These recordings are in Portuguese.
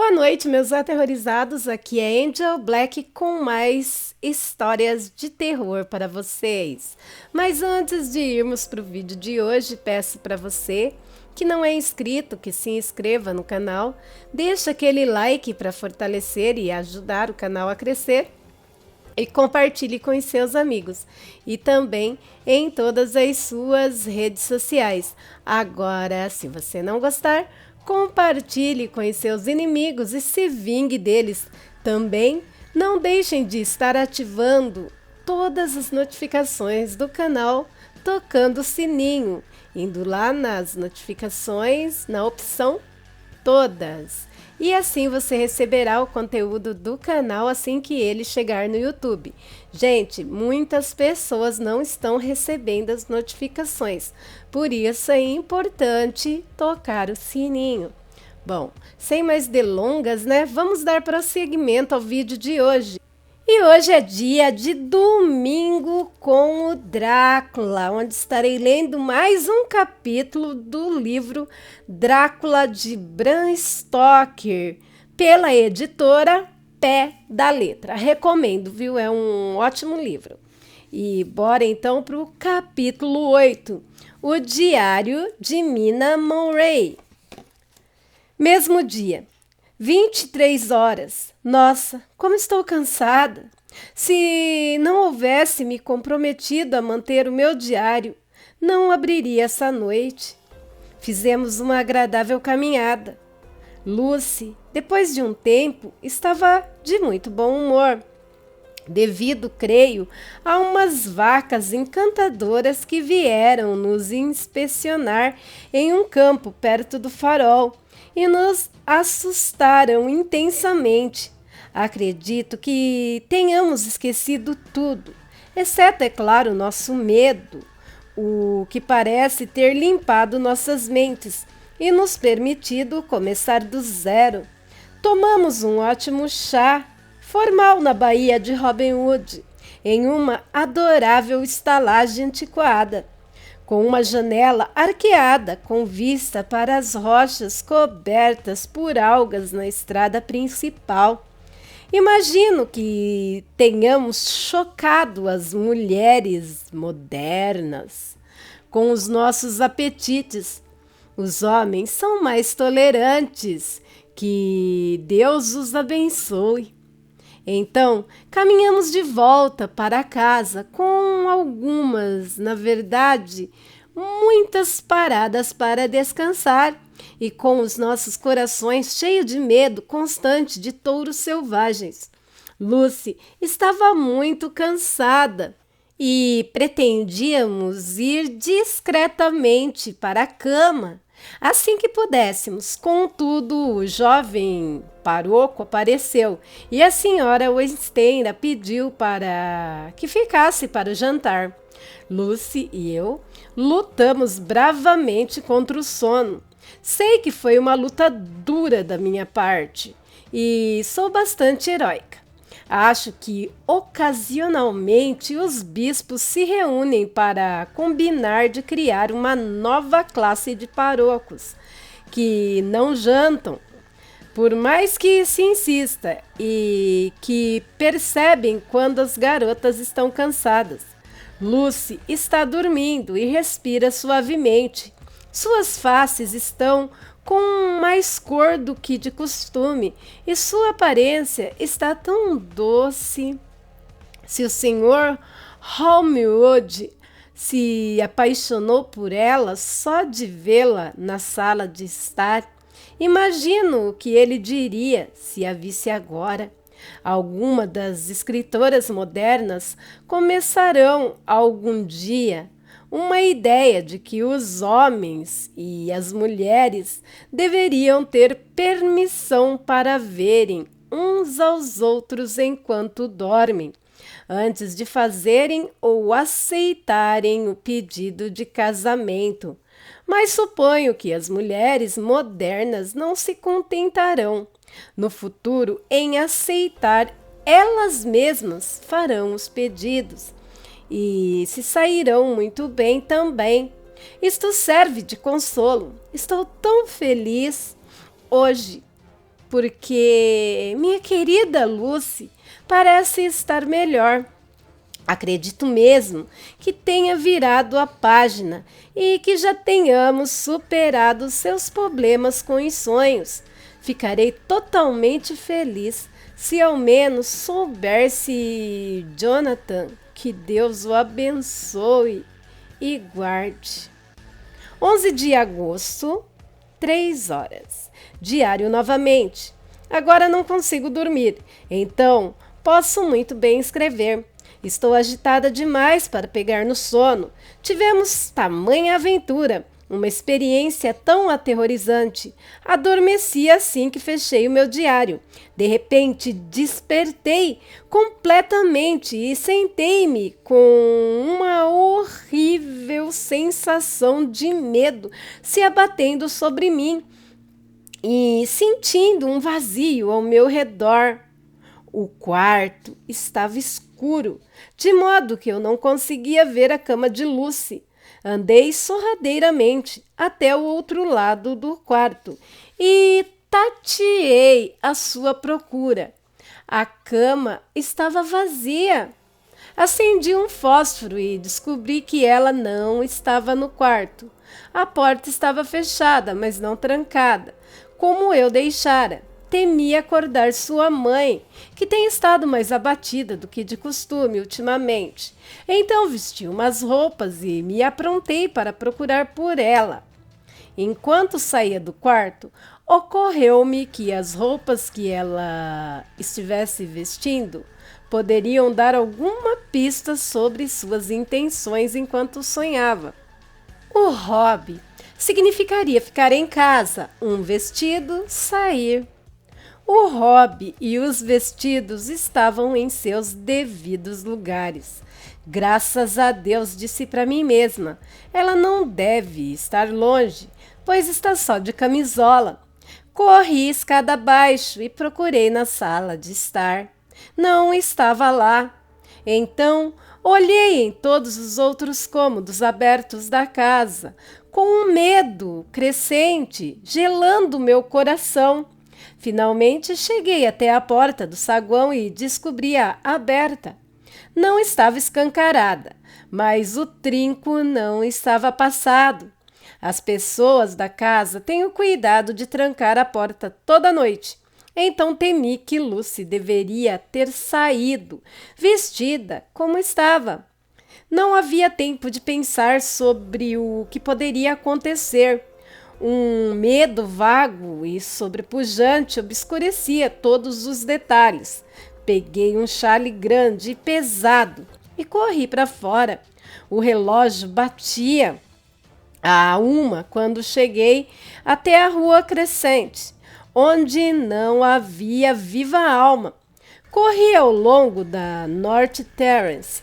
Boa noite, meus aterrorizados. Aqui é Angel Black com mais histórias de terror para vocês. Mas antes de irmos para o vídeo de hoje, peço para você que não é inscrito que se inscreva no canal, deixa aquele like para fortalecer e ajudar o canal a crescer. E compartilhe com os seus amigos e também em todas as suas redes sociais. Agora, se você não gostar, compartilhe com os seus inimigos e se vingue deles. Também não deixem de estar ativando todas as notificações do canal, tocando o sininho, indo lá nas notificações, na opção todas. E assim você receberá o conteúdo do canal assim que ele chegar no YouTube. Gente, muitas pessoas não estão recebendo as notificações, por isso é importante tocar o sininho. Bom, sem mais delongas, né? Vamos dar prosseguimento ao vídeo de hoje. E hoje é dia de domingo com o Drácula, onde estarei lendo mais um capítulo do livro Drácula de Bram Stoker, pela editora Pé da Letra. Recomendo, viu? É um ótimo livro. E bora então para o capítulo 8, O Diário de Mina Monroe. Mesmo dia. 23 horas. Nossa, como estou cansada. Se não houvesse me comprometido a manter o meu diário, não abriria essa noite. Fizemos uma agradável caminhada. Lucy, depois de um tempo, estava de muito bom humor, devido, creio, a umas vacas encantadoras que vieram nos inspecionar em um campo perto do farol e nos assustaram intensamente. Acredito que tenhamos esquecido tudo, exceto, é claro, nosso medo, o que parece ter limpado nossas mentes e nos permitido começar do zero. Tomamos um ótimo chá formal na Baía de Robin Hood, em uma adorável estalagem antiquada, com uma janela arqueada com vista para as rochas cobertas por algas na estrada principal. Imagino que tenhamos chocado as mulheres modernas com os nossos apetites. Os homens são mais tolerantes, que Deus os abençoe. Então, caminhamos de volta para casa com algumas, na verdade, muitas paradas para descansar e com os nossos corações cheios de medo constante de touros selvagens. Lucy estava muito cansada e pretendíamos ir discretamente para a cama assim que pudéssemos. Contudo, o jovem paroco apareceu e a senhora Westenra pediu para que ficasse para o jantar. Lucy e eu lutamos bravamente contra o sono. Sei que foi uma luta dura da minha parte e sou bastante heróica. Acho que ocasionalmente os bispos se reúnem para combinar de criar uma nova classe de parocos que não jantam, por mais que se insista, e que percebem quando as garotas estão cansadas. Lucy está dormindo e respira suavemente. Suas faces estão com mais cor do que de costume, e sua aparência está tão doce. Se o Sr. Holmwood se apaixonou por ela só de vê-la na sala de estar, imagino o que ele diria se a visse agora. Alguma das escritoras modernas começarão algum dia uma ideia de que os homens e as mulheres deveriam ter permissão para verem uns aos outros enquanto dormem, antes de fazerem ou aceitarem o pedido de casamento. Mas suponho que as mulheres modernas não se contentarão, no futuro, em aceitar. Elas mesmas farão os pedidos e se sairão muito bem também. Isto serve de consolo. Estou tão feliz. Hoje porque minha querida Lucy parece estar melhor. Acredito mesmo que tenha virado a página e que já tenhamos superado seus problemas com os sonhos. Ficarei totalmente feliz se ao menos soubesse, Jonathan, que Deus o abençoe e guarde. 11 de agosto, 3 horas. Diário novamente. Agora não consigo dormir, então posso muito bem escrever. Estou agitada demais para pegar no sono. Tivemos tamanha aventura, uma experiência tão aterrorizante. Adormeci assim que fechei o meu diário. De repente, despertei completamente e sentei-me com uma horrível sensação de medo se abatendo sobre mim e sentindo um vazio ao meu redor. O quarto estava escuro, de modo que eu não conseguia ver a cama de Lucy. Andei sorrateiramente até o outro lado do quarto e tateei à sua procura. A cama estava vazia. Acendi um fósforo e descobri que ela não estava no quarto. A porta estava fechada, mas não trancada, como eu deixara. Temi acordar sua mãe, que tem estado mais abatida do que de costume ultimamente. Então vesti umas roupas e me aprontei para procurar por ela. Enquanto saía do quarto, ocorreu-me que as roupas que ela estivesse vestindo poderiam dar alguma pista sobre suas intenções enquanto sonhava. O hobby significaria ficar em casa, um vestido, sair. O hobby e os vestidos estavam em seus devidos lugares. Graças a Deus, disse para mim mesma, ela não deve estar longe, pois está só de camisola. Corri escada abaixo e procurei na sala de estar. Não estava lá. Então, olhei em todos os outros cômodos abertos da casa, com um medo crescente, gelando meu coração. Finalmente cheguei até a porta do saguão e descobri-a aberta. Não estava escancarada, mas o trinco não estava passado. As pessoas da casa têm o cuidado de trancar a porta toda noite. Então temi que Lucy deveria ter saído, vestida como estava. Não havia tempo de pensar sobre o que poderia acontecer. Um medo vago e sobrepujante obscurecia todos os detalhes. Peguei um chale grande e pesado e corri para fora. O relógio batia a 1 quando cheguei até a rua Crescente, onde não havia viva alma. Corri ao longo da North Terrace,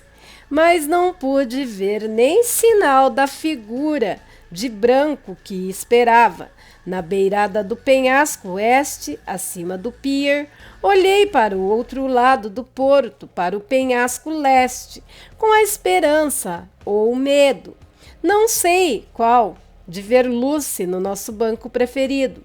mas não pude ver nem sinal da figura de branco que esperava. Na beirada do penhasco oeste, acima do pier, olhei para o outro lado do porto, para o penhasco leste, com a esperança ou o medo, não sei qual, de ver Lucy no nosso banco preferido.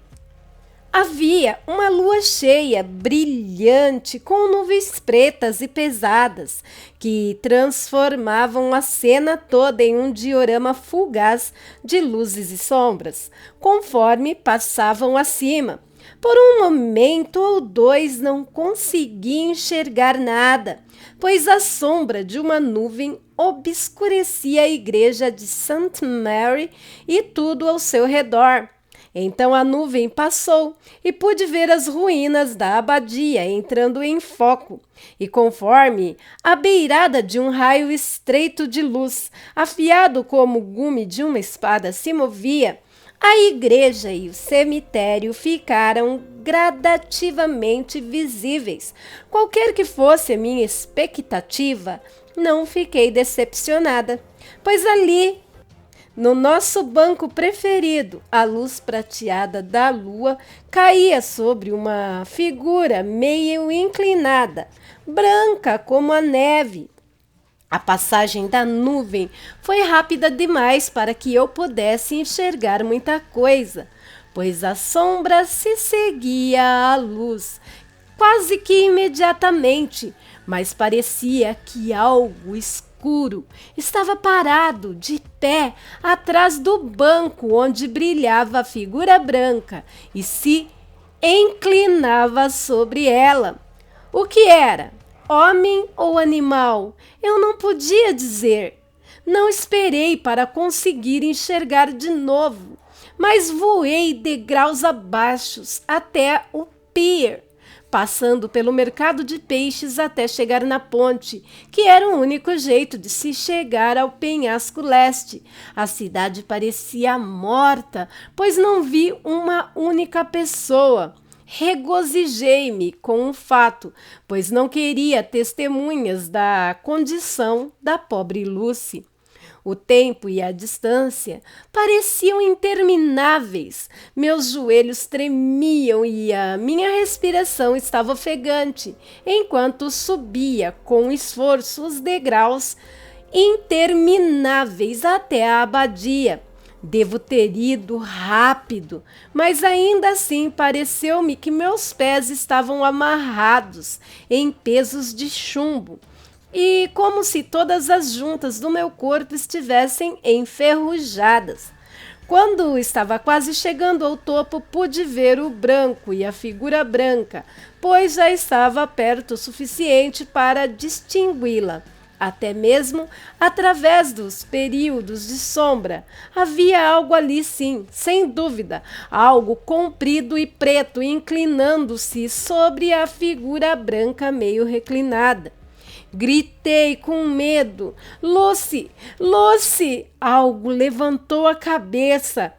Havia uma lua cheia, brilhante, com nuvens pretas e pesadas, que transformavam a cena toda em um diorama fugaz de luzes e sombras, conforme passavam acima. Por um momento ou dois não consegui enxergar nada, pois a sombra de uma nuvem obscurecia a igreja de St. Mary e tudo ao seu redor. Então a nuvem passou e pude ver as ruínas da abadia entrando em foco. E conforme a beirada de um raio estreito de luz, afiado como o gume de uma espada, se movia, a igreja e o cemitério ficaram gradativamente visíveis. Qualquer que fosse a minha expectativa, não fiquei decepcionada, pois ali, no nosso banco preferido, a luz prateada da lua caía sobre uma figura meio inclinada, branca como a neve. A passagem da nuvem foi rápida demais para que eu pudesse enxergar muita coisa. pois a sombra se seguia à luz, quase que imediatamente, mas parecia que algo escuro estava parado de pé atrás do banco onde brilhava a figura branca e se inclinava sobre ela. O que era? Homem ou animal? Eu não podia dizer. Não esperei para conseguir enxergar de novo, mas voei degraus abaixo até o pier, passando pelo mercado de peixes até chegar na ponte, que era o único jeito de se chegar ao penhasco leste. A cidade parecia morta, pois não vi uma única pessoa. Regozijei-me com o fato, pois não queria testemunhas da condição da pobre Lucy. O tempo e a distância pareciam intermináveis. Meus joelhos tremiam e a minha respiração estava ofegante, enquanto subia com esforço os degraus intermináveis até a abadia. Devo ter ido rápido, mas ainda assim pareceu-me que meus pés estavam amarrados em pesos de chumbo e como se todas as juntas do meu corpo estivessem enferrujadas. Quando estava quase chegando ao topo, pude ver o branco e a figura branca, pois já estava perto o suficiente para distingui-la. Até mesmo através dos períodos de sombra, havia algo ali sim, sem dúvida, algo comprido e preto inclinando-se sobre a figura branca meio reclinada. Gritei com medo. Lucy! Lucy! Algo levantou a cabeça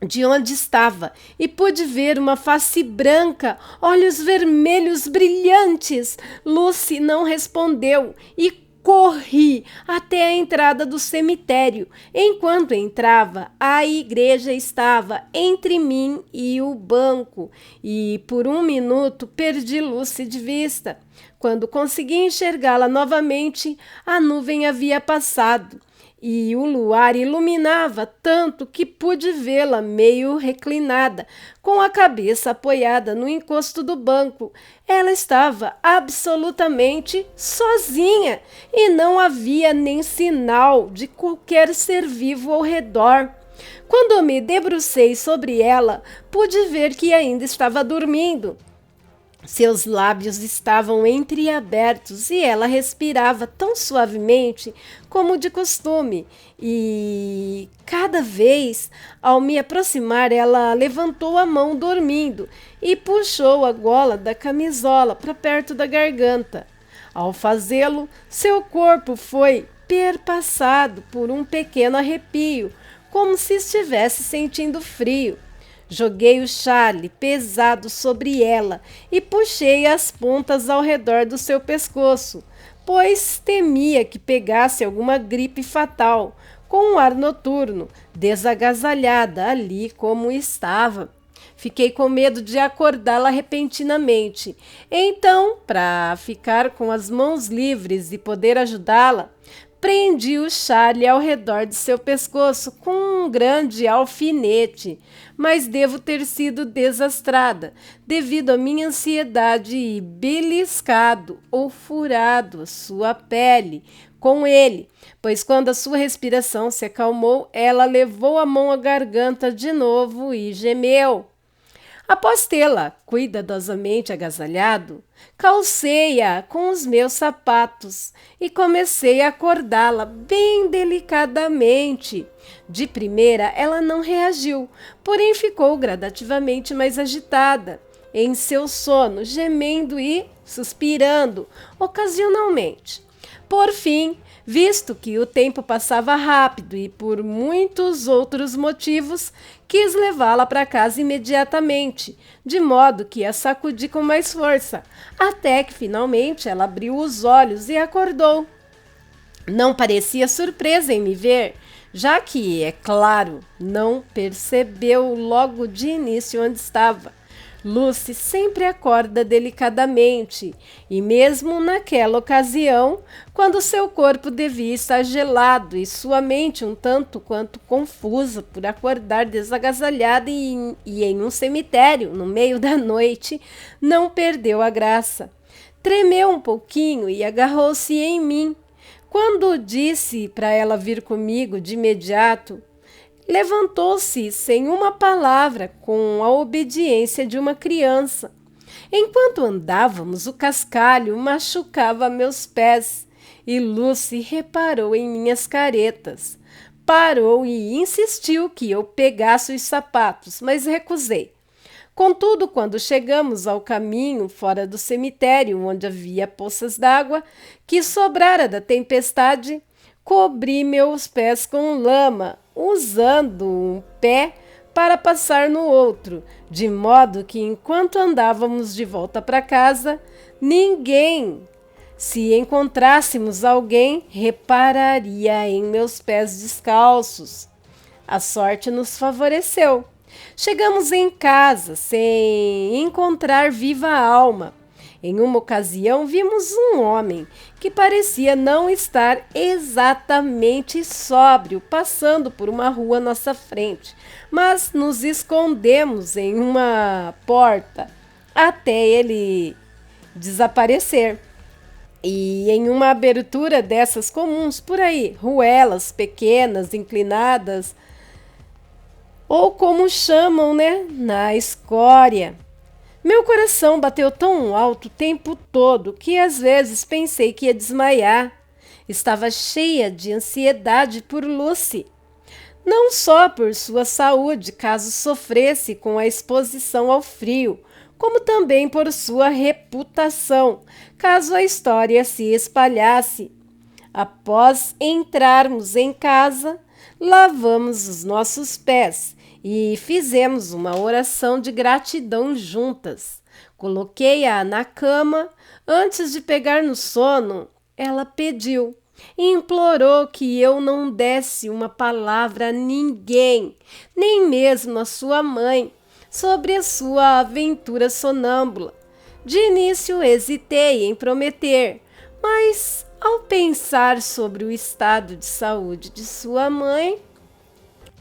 de onde estava e pude ver uma face branca, olhos vermelhos brilhantes. Lucy não respondeu e corri até a entrada do cemitério. Enquanto entrava, a igreja estava entre mim e o banco e por um minuto perdi Lucy de vista. Quando consegui enxergá-la novamente, a nuvem havia passado e o luar iluminava tanto que pude vê-la meio reclinada, com a cabeça apoiada no encosto do banco. Ela estava absolutamente sozinha e não havia nem sinal de qualquer ser vivo ao redor. Quando me debrucei sobre ela, pude ver que ainda estava dormindo. Seus lábios estavam entreabertos e ela respirava tão suavemente como de costume. E cada vez, ao me aproximar, ela levantou a mão dormindo e puxou a gola da camisola para perto da garganta. Ao fazê-lo, seu corpo foi perpassado por um pequeno arrepio, como se estivesse sentindo frio. Joguei o chale pesado sobre ela e puxei as pontas ao redor do seu pescoço, pois temia que pegasse alguma gripe fatal, com um ar noturno, desagasalhada ali como estava. Fiquei com medo de acordá-la repentinamente. Então, para ficar com as mãos livres e poder ajudá-la, prendi o chale ao redor de seu pescoço com um grande alfinete, mas devo ter sido desastrada devido à minha ansiedade e beliscado ou furado a sua pele com ele, pois quando a sua respiração se acalmou, ela levou a mão à garganta de novo e gemeu. Após tê-la cuidadosamente agasalhado, calcei-a com os meus sapatos e comecei a acordá-la bem delicadamente. De primeira, ela não reagiu, porém ficou gradativamente mais agitada em seu sono, gemendo e suspirando ocasionalmente. Por fim, visto que o tempo passava rápido e por muitos outros motivos, quis levá-la para casa imediatamente, de modo que a sacudi com mais força, até que finalmente ela abriu os olhos e acordou. Não parecia surpresa em me ver, já que, é claro, não percebeu logo de início onde estava. Lucy sempre acorda delicadamente, e mesmo naquela ocasião, quando seu corpo devia estar gelado e sua mente um tanto quanto confusa por acordar desagasalhada e em um cemitério no meio da noite, não perdeu a graça. Tremeu um pouquinho e agarrou-se em mim. Quando disse para ela vir comigo de imediato, levantou-se sem uma palavra, com a obediência de uma criança. Enquanto andávamos, o cascalho machucava meus pés e Lucy reparou em minhas caretas. Parou e insistiu que eu pegasse os sapatos, mas recusei. Contudo, quando chegamos ao caminho fora do cemitério, onde havia poças d'água que sobrara da tempestade, cobri meus pés com lama, usando um pé para passar no outro, de modo que enquanto andávamos de volta para casa, ninguém, se encontrássemos alguém, repararia em meus pés descalços. A sorte nos favoreceu. Chegamos em casa sem encontrar viva alma. Em uma ocasião, vimos um homem que parecia não estar exatamente sóbrio, passando por uma rua à nossa frente, mas nos escondemos em uma porta até ele desaparecer. E em uma abertura dessas comuns por aí, ruelas pequenas, inclinadas, ou como chamam, na escória. Meu coração bateu tão alto o tempo todo que às vezes pensei que ia desmaiar. Estava cheia de ansiedade por Lucy. Não só por sua saúde, caso sofresse com a exposição ao frio, como também por sua reputação, caso a história se espalhasse. Após entrarmos em casa, lavamos os nossos pés e fizemos uma oração de gratidão juntas. Coloquei-a na cama. Antes de pegar no sono, ela pediu e implorou que eu não desse uma palavra a ninguém, nem mesmo a sua mãe, sobre a sua aventura sonâmbula. De início hesitei em prometer, mas ao pensar sobre o estado de saúde de sua mãe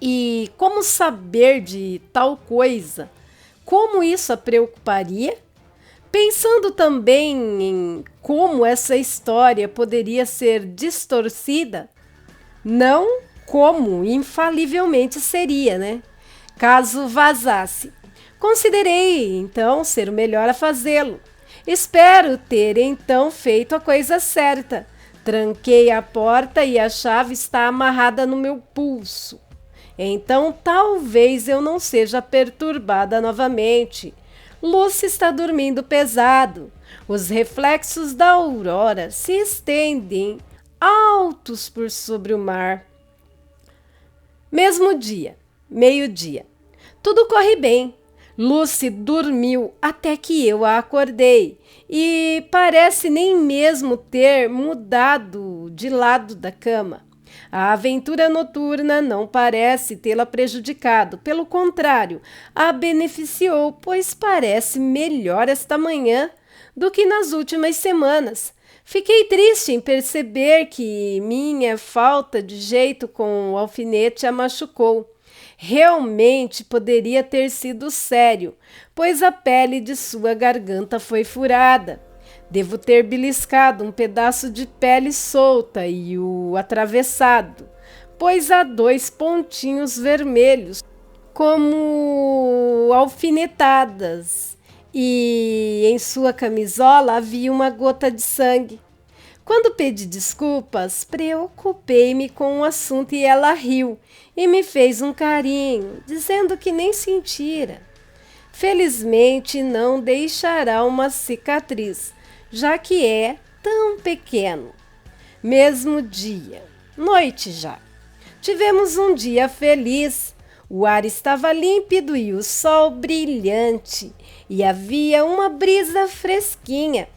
e como saber de tal coisa, como isso a preocuparia, pensando também em como essa história poderia ser distorcida, não como infalivelmente seria, caso vazasse. Considerei, então, ser o melhor a fazê-lo. Espero ter, então, feito a coisa certa. Tranquei a porta e a chave está amarrada no meu pulso. Então, talvez eu não seja perturbada novamente. Lucy está dormindo pesado. Os reflexos da aurora se estendem altos por sobre o mar. Mesmo dia, meio-dia. Tudo corre bem. Lucy dormiu até que eu a acordei e parece nem mesmo ter mudado de lado da cama. A aventura noturna não parece tê-la prejudicado, pelo contrário, a beneficiou, pois parece melhor esta manhã do que nas últimas semanas. Fiquei triste em perceber que minha falta de jeito com o alfinete a machucou. Realmente poderia ter sido sério, pois a pele de sua garganta foi furada. Devo ter beliscado um pedaço de pele solta e o atravessado, pois há 2 pontinhos vermelhos, como alfinetadas, e em sua camisola havia uma gota de sangue. Quando pedi desculpas, preocupei-me com o assunto e ela riu e me fez um carinho, dizendo que nem sentira. Felizmente não deixará uma cicatriz, já que é tão pequeno. Mesmo dia, noite já. Tivemos um dia feliz. O ar estava límpido e o sol brilhante, e havia uma brisa fresquinha.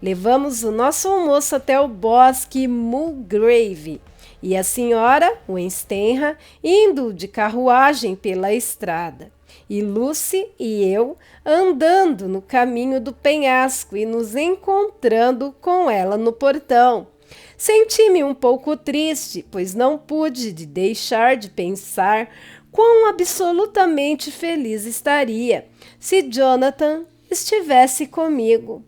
Levamos o nosso almoço até o bosque Mulgrave e a senhora Wenstenra indo de carruagem pela estrada. e Lucy e eu andando no caminho do penhasco e nos encontrando com ela no portão. Senti-me um pouco triste, pois não pude deixar de pensar quão absolutamente feliz estaria se Jonathan estivesse comigo.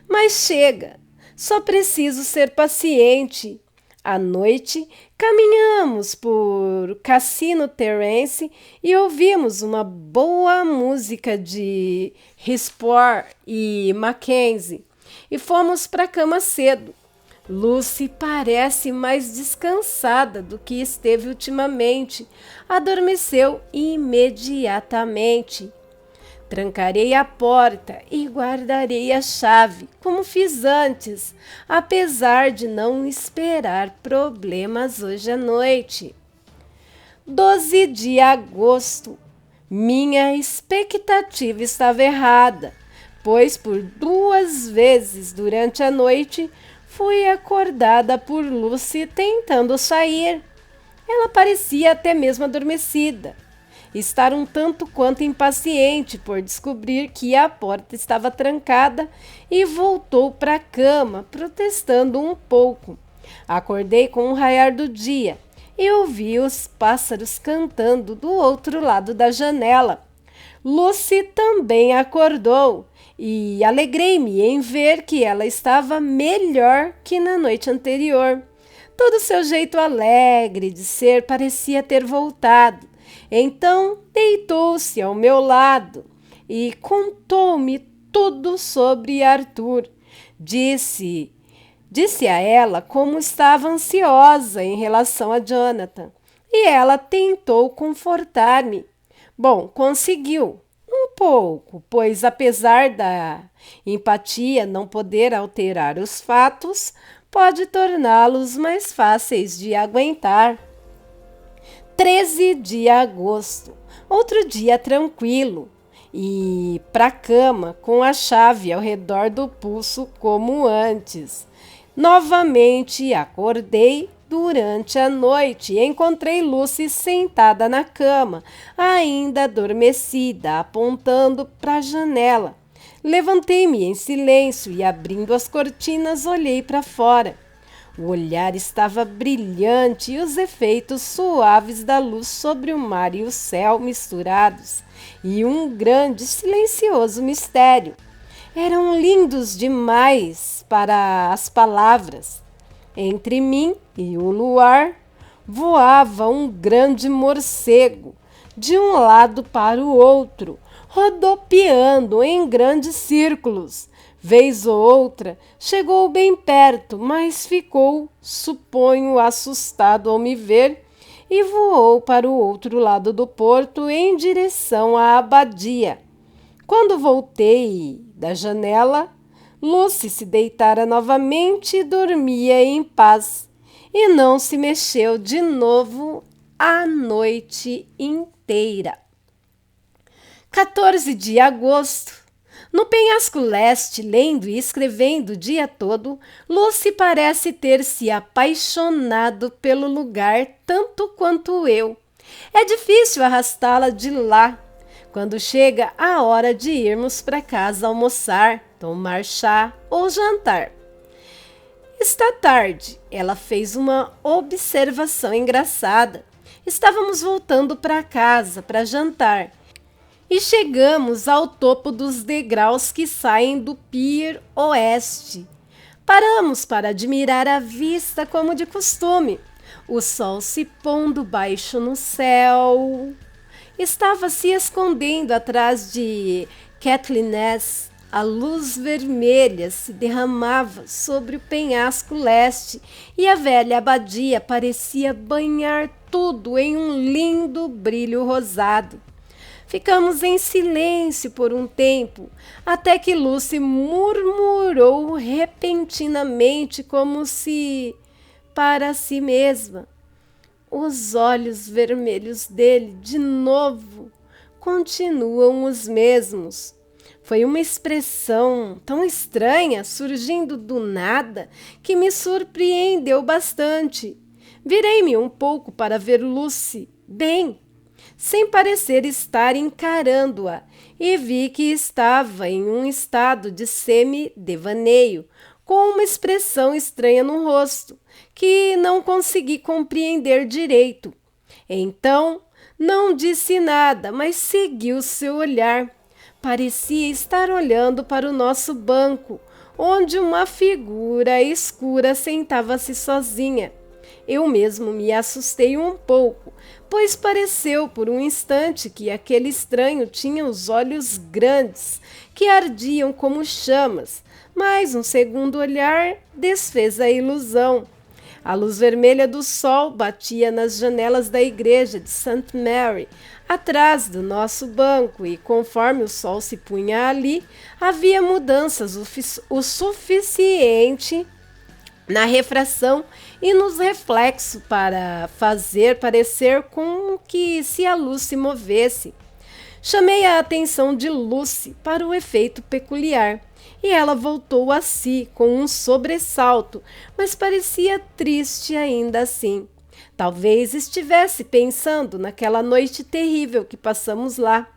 Mas chega, só preciso ser paciente. À noite, caminhamos por Cassino Terrace e ouvimos uma boa música de Rispor e Mackenzie e fomos para a cama cedo. Lucy parece mais descansada do que esteve ultimamente. Adormeceu imediatamente. Trancarei a porta e guardarei a chave, como fiz antes, apesar de não esperar problemas hoje à noite. 12 de agosto. Minha expectativa estava errada, pois por 2 vezes durante a noite fui acordada por Lucy tentando sair. Ela parecia até mesmo adormecida. Estar um tanto quanto impaciente por descobrir que a porta estava trancada e voltou para a cama, protestando um pouco. Acordei com o raiar do dia e ouvi os pássaros cantando do outro lado da janela. Lucy também acordou e alegrei-me em ver que ela estava melhor que na noite anterior. Todo seu jeito alegre de ser parecia ter voltado. Então deitou-se ao meu lado e contou-me tudo sobre Arthur. Disse a ela como estava ansiosa em relação a Jonathan e ela tentou confortar-me. Bom, conseguiu. Um pouco, pois apesar da empatia não poder alterar os fatos, pode torná-los mais fáceis de aguentar. 13 de agosto, outro dia tranquilo, e para a cama com a chave ao redor do pulso como antes. Novamente acordei durante a noite e encontrei Lucy sentada na cama, ainda adormecida, apontando para a janela. Levantei-me em silêncio e, abrindo as cortinas, olhei para fora. O olhar estava brilhante e os efeitos suaves da luz sobre o mar e o céu misturados, e um grande silencioso mistério. Eram lindos demais para as palavras. Entre mim e o luar voava um grande morcego, de um lado para o outro, rodopiando em grandes círculos. Vez ou outra, chegou bem perto, mas ficou, suponho, assustado ao me ver e voou para o outro lado do porto em direção à abadia. Quando voltei da janela, Lucy se deitara novamente e dormia em paz, e não se mexeu de novo a noite inteira. 14 de agosto. No penhasco leste, lendo e escrevendo o dia todo, Lucy parece ter se apaixonado pelo lugar tanto quanto eu. É difícil arrastá-la de lá. Quando chega a hora de irmos para casa almoçar, tomar chá ou jantar. Está tarde, ela fez uma observação engraçada. Estávamos voltando para casa para jantar e chegamos ao topo dos degraus que saem do pier oeste. Paramos para admirar a vista como de costume. O sol se pondo baixo no céu. Estava se escondendo atrás de Kathleen Ness. A luz vermelha se derramava sobre o penhasco leste e a velha abadia parecia banhar tudo em um lindo brilho rosado. Ficamos em silêncio por um tempo, até que Lucy murmurou repentinamente como se para si mesma. Os olhos vermelhos dele, de novo, continuam os mesmos. Foi uma expressão tão estranha, surgindo do nada, que me surpreendeu bastante. Virei-me um pouco para ver Lucy. Bem, sem parecer estar encarando-a, e vi que estava em um estado de semi-devaneio, com uma expressão estranha no rosto, que não consegui compreender direito. Então, não disse nada, mas seguiu seu olhar. Parecia estar olhando para o nosso banco, onde uma figura escura sentava-se sozinha. Eu mesmo me assustei um pouco, pois pareceu por um instante que aquele estranho tinha os olhos grandes, que ardiam como chamas, mas um segundo olhar desfez a ilusão. A luz vermelha do sol batia nas janelas da igreja de St. Mary, atrás do nosso banco, e conforme o sol se punha ali, havia mudanças o suficiente na refração e nos reflexos para fazer parecer como que se a luz se movesse. Chamei a atenção de Lucy para o efeito peculiar, e ela voltou a si com um sobressalto, mas parecia triste ainda assim. Talvez estivesse pensando naquela noite terrível que passamos lá.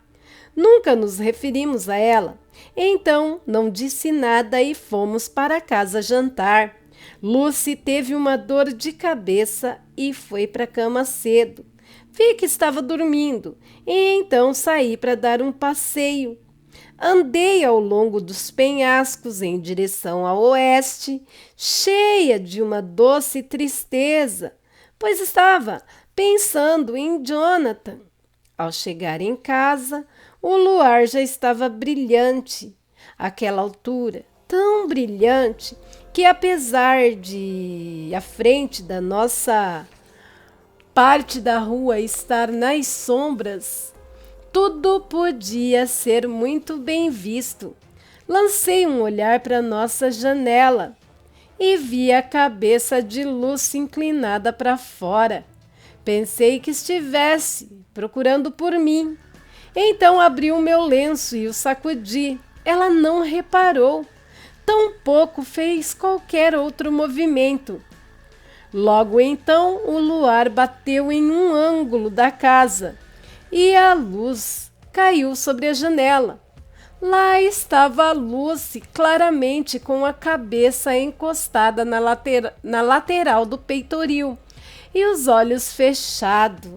Nunca nos referimos a ela. Então não disse nada e fomos para casa jantar. Lucy teve uma dor de cabeça e foi para a cama cedo. Vi que estava dormindo e então saí para dar um passeio. Andei ao longo dos penhascos em direção ao oeste, cheia de uma doce tristeza, pois estava pensando em Jonathan. Ao chegar em casa, o luar já estava brilhante. Àquela altura, tão brilhante, que apesar de a frente da nossa parte da rua estar nas sombras, tudo podia ser muito bem visto. Lancei um olhar para nossa janela e vi a cabeça de Lucy inclinada para fora. Pensei que estivesse procurando por mim. Então abri o meu lenço e o sacudi. Ela não reparou. Tampouco fez qualquer outro movimento. Logo então, o luar bateu em um ângulo da casa e a luz caiu sobre a janela. Lá estava a Lucy, claramente com a cabeça encostada na lateral do peitoril e os olhos fechados.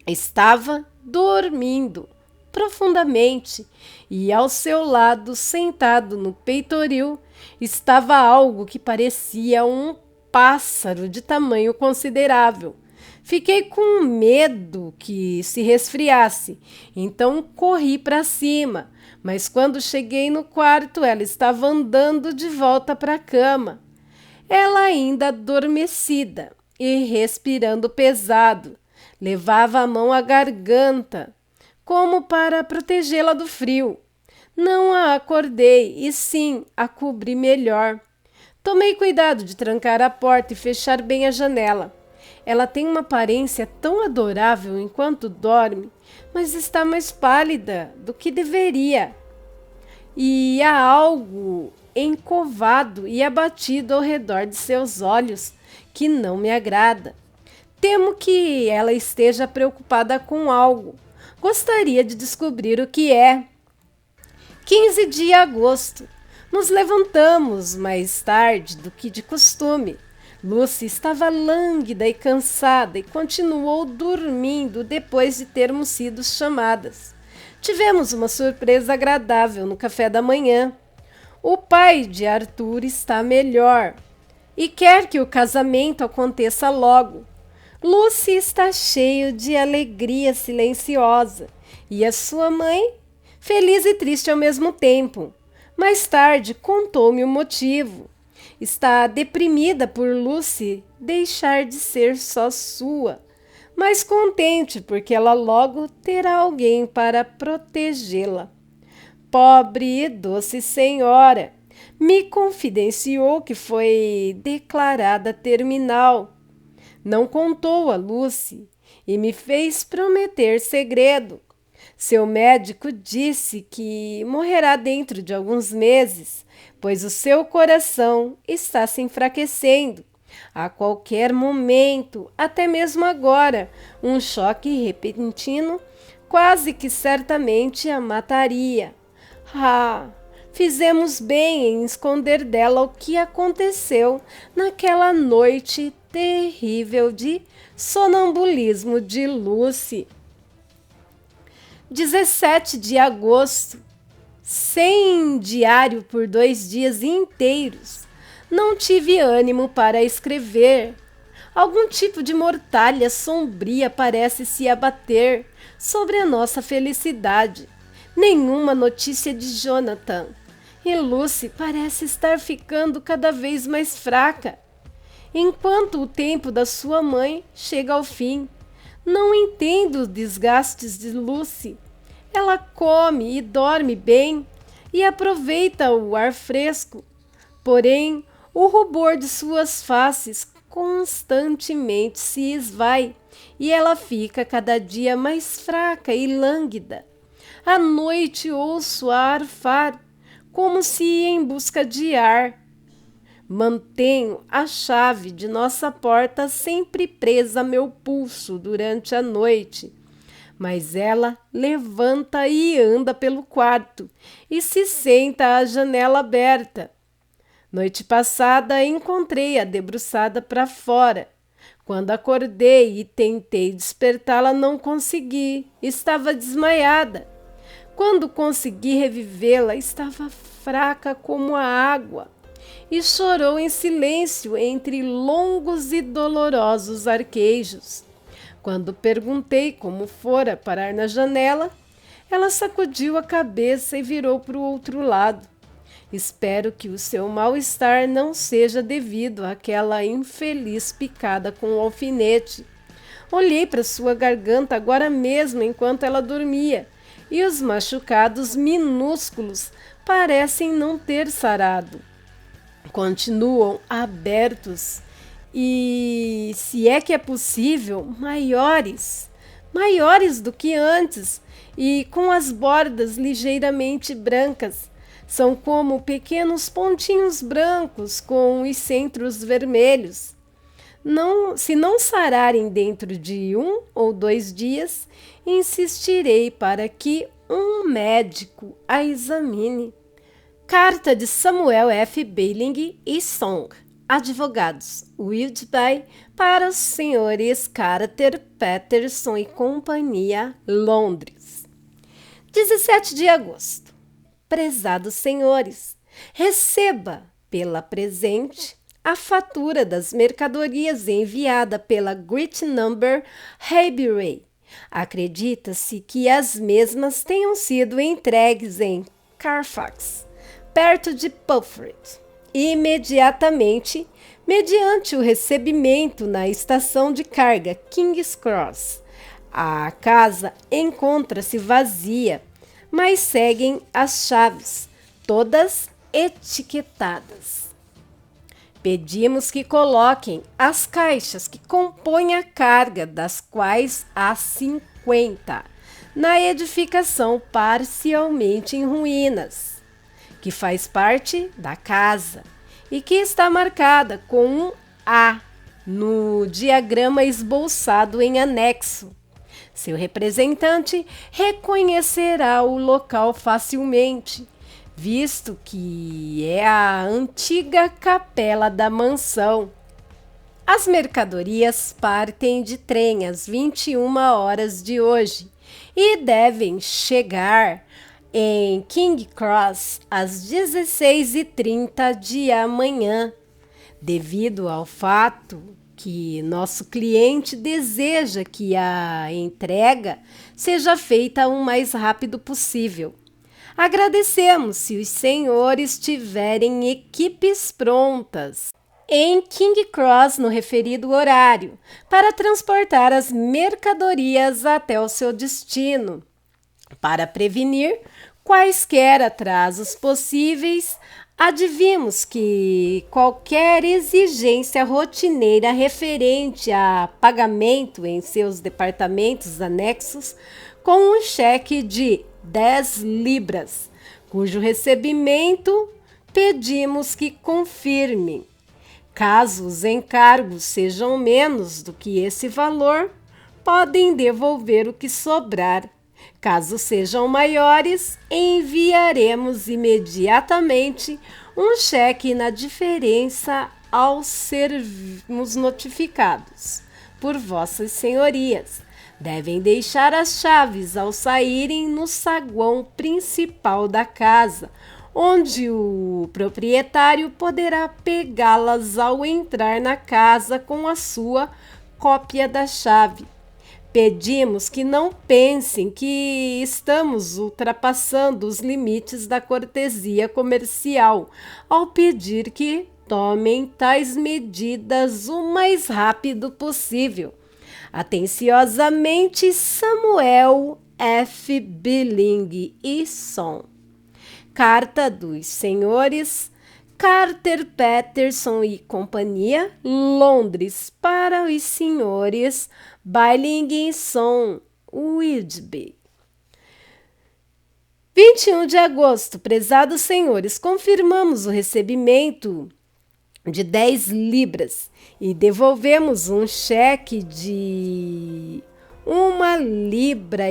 Estava dormindo profundamente, e ao seu lado, sentado no peitoril, estava algo que parecia um pássaro de tamanho considerável. Fiquei com medo que se resfriasse, então corri para cima, mas quando cheguei no quarto, ela estava andando de volta para a cama. Ela ainda adormecida e respirando pesado, levava a mão à garganta, como para protegê-la do frio. Não a acordei, e sim a cobri melhor. Tomei cuidado de trancar a porta e fechar bem a janela. Ela tem uma aparência tão adorável enquanto dorme, mas está mais pálida do que deveria. E há algo encovado e abatido ao redor de seus olhos que não me agrada. Temo que ela esteja preocupada com algo. Gostaria de descobrir o que é. 15 de agosto. Nos levantamos mais tarde do que de costume. Lucy estava lânguida e cansada e continuou dormindo depois de termos sido chamadas. Tivemos uma surpresa agradável no café da manhã. O pai de Arthur está melhor e quer que o casamento aconteça logo. Lucy está cheio de alegria silenciosa e a sua mãe, feliz e triste ao mesmo tempo. Mais tarde contou-me o motivo. Está deprimida por Lucy deixar de ser só sua, mas contente porque ela logo terá alguém para protegê-la. Pobre e doce senhora, me confidenciou que foi declarada terminal. Não contou a Lucy e me fez prometer segredo. Seu médico disse que morrerá dentro de alguns meses, pois o seu coração está se enfraquecendo A qualquer momento, até mesmo agora, um choque repentino quase que certamente a mataria. Ah, fizemos bem em esconder dela o que aconteceu naquela noite terrível de sonambulismo de Lucy. 17 de agosto. Sem diário por 2 dias inteiros. Não tive ânimo para escrever. Algum tipo de mortalha sombria parece se abater sobre a nossa felicidade. Nenhuma notícia de Jonathan. E Lucy parece estar ficando cada vez mais fraca. Enquanto o tempo da sua mãe chega ao fim, não entendo os desgastes de Lucy. Ela come e dorme bem e aproveita o ar fresco. Porém, o rubor de suas faces constantemente se esvai e ela fica cada dia mais fraca e lânguida. À noite ouço a arfar, como se ia em busca de ar. Mantenho a chave de nossa porta sempre presa a meu pulso durante a noite. Mas ela levanta e anda pelo quarto e se senta à janela aberta. Noite passada encontrei-a debruçada para fora. Quando acordei e tentei despertá-la, não consegui. Estava desmaiada. Quando consegui revivê-la, estava fraca como a água e chorou em silêncio entre longos e dolorosos arquejos. Quando perguntei como fora parar na janela, ela sacudiu a cabeça e virou para o outro lado. Espero que o seu mal-estar não seja devido àquela infeliz picada com o alfinete. Olhei para sua garganta agora mesmo enquanto ela dormia, e os machucados minúsculos parecem não ter sarado. Continuam abertos e, se é que é possível, maiores do que antes e com as bordas ligeiramente brancas. São como pequenos pontinhos brancos com os centros vermelhos. Se não sararem dentro de 1 ou 2 dias, insistirei para que um médico a examine. Carta de Samuel F. Bailing e Song, advogados, Wiltby, para os senhores Carter, Patterson e Companhia, Londres. 17 de agosto. Prezados senhores, receba pela presente a fatura das mercadorias enviada pela Great Number Highbury. Acredita-se que as mesmas tenham sido entregues em Carfax, perto de Pulford, imediatamente, mediante o recebimento na estação de carga King's Cross. A casa encontra-se vazia, mas seguem as chaves, todas etiquetadas. Pedimos que coloquem as caixas que compõem a carga, das quais há 50, na edificação parcialmente em ruínas, que faz parte da casa e que está marcada com um A no diagrama esboçado em anexo. Seu representante reconhecerá o local facilmente, visto que é a antiga capela da mansão. As mercadorias partem de trem às 21 horas de hoje e devem chegar em King Cross às 16h30 de amanhã, devido ao fato que nosso cliente deseja que a entrega seja feita o mais rápido possível. Agradecemos se os senhores tiverem equipes prontas em King Cross no referido horário para transportar as mercadorias até o seu destino. Para prevenir quaisquer atrasos possíveis, advimos que qualquer exigência rotineira referente a pagamento em seus departamentos anexos com um cheque de 10 libras, cujo recebimento pedimos que confirmem. Caso os encargos sejam menos do que esse valor, podem devolver o que sobrar. Caso sejam maiores, enviaremos imediatamente um cheque na diferença ao sermos notificados por vossas senhorias. Devem deixar as chaves ao saírem no saguão principal da casa, onde o proprietário poderá pegá-las ao entrar na casa com a sua cópia da chave. Pedimos que não pensem que estamos ultrapassando os limites da cortesia comercial ao pedir que tomem tais medidas o mais rápido possível. Atenciosamente, Samuel F. Billing e Son. Carta dos senhores Carter Peterson e Companhia, Londres, para os senhores Billing e Son, Whitby. 21 de agosto, prezados senhores, confirmamos o recebimento de 10 libras e devolvemos um cheque de 1,17 libra,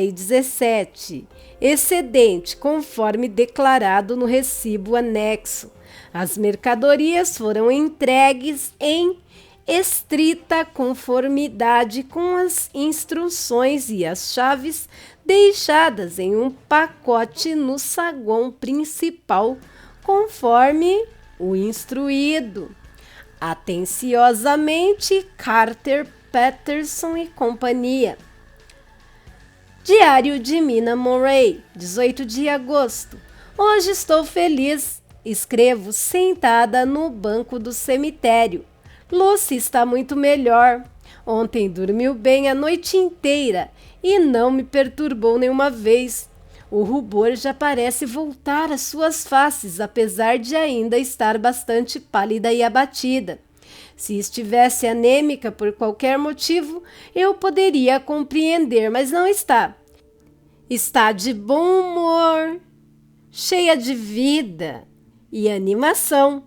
excedente, conforme declarado no recibo anexo. As mercadorias foram entregues em estrita conformidade com as instruções e as chaves deixadas em um pacote no saguão principal, conforme o instruído. Atenciosamente, Carter Peterson e Companhia. Diário de Mina Murray, 18 de agosto. Hoje estou feliz. Escrevo sentada no banco do cemitério. Lucy está muito melhor. Ontem dormiu bem a noite inteira e não me perturbou nenhuma vez. O rubor já parece voltar às suas faces, apesar de ainda estar bastante pálida e abatida. Se estivesse anêmica por qualquer motivo, eu poderia compreender, mas não está. Está de bom humor, cheia de vida e animação.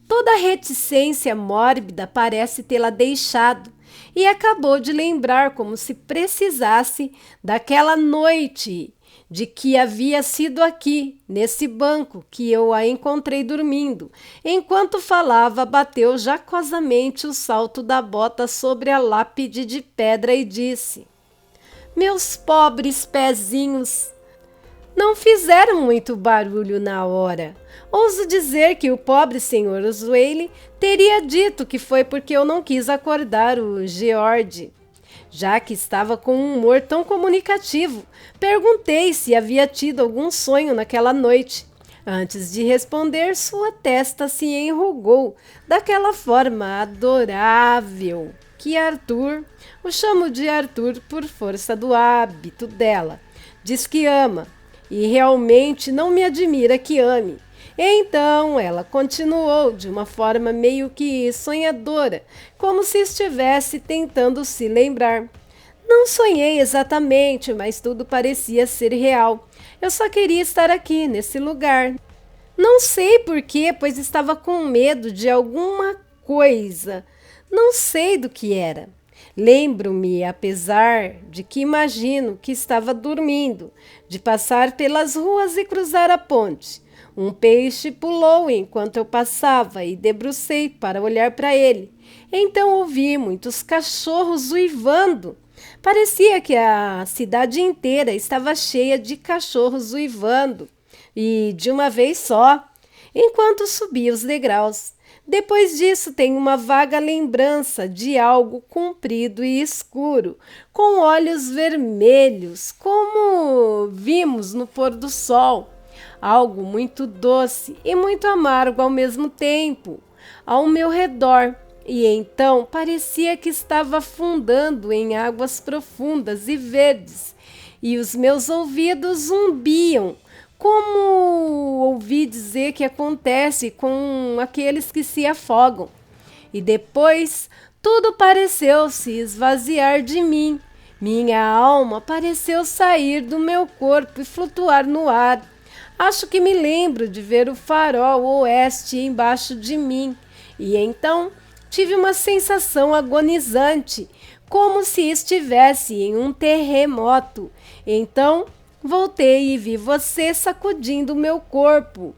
Toda a reticência mórbida parece tê-la deixado e acabou de lembrar como se precisasse daquela noite de que havia sido aqui, nesse banco, que eu a encontrei dormindo. Enquanto falava, bateu jacosamente o salto da bota sobre a lápide de pedra e disse: meus pobres pezinhos não fizeram muito barulho na hora. Ouso dizer que o pobre Sr. Osweiler teria dito que foi porque eu não quis acordar o George. Já que estava com um humor tão comunicativo, perguntei se havia tido algum sonho naquela noite. Antes de responder, sua testa se enrugou daquela forma adorável que Arthur, o chamo de Arthur por força do hábito dela, diz que ama, e realmente não me admira que ame. Então ela continuou de uma forma meio que sonhadora, como se estivesse tentando se lembrar. Não sonhei exatamente, mas tudo parecia ser real. Eu só queria estar aqui, nesse lugar. Não sei porquê, pois estava com medo de alguma coisa. Não sei do que era. Lembro-me, apesar de que imagino que estava dormindo, de passar pelas ruas e cruzar a ponte. Um peixe pulou enquanto eu passava e debrucei para olhar para ele. Então ouvi muitos cachorros uivando. Parecia que a cidade inteira estava cheia de cachorros uivando, e de uma vez só, enquanto subia os degraus. Depois disso, tenho uma vaga lembrança de algo comprido e escuro, com olhos vermelhos, como vimos no pôr do sol. Algo muito doce e muito amargo ao mesmo tempo, ao meu redor. E então parecia que estava afundando em águas profundas e verdes, e os meus ouvidos zumbiam, como ouvi dizer que acontece com aqueles que se afogam. E depois tudo pareceu se esvaziar de mim. Minha alma pareceu sair do meu corpo e flutuar no ar. Acho que me lembro de ver o farol oeste embaixo de mim. E então tive uma sensação agonizante, como se estivesse em um terremoto. Então, voltei e vi você sacudindo meu corpo.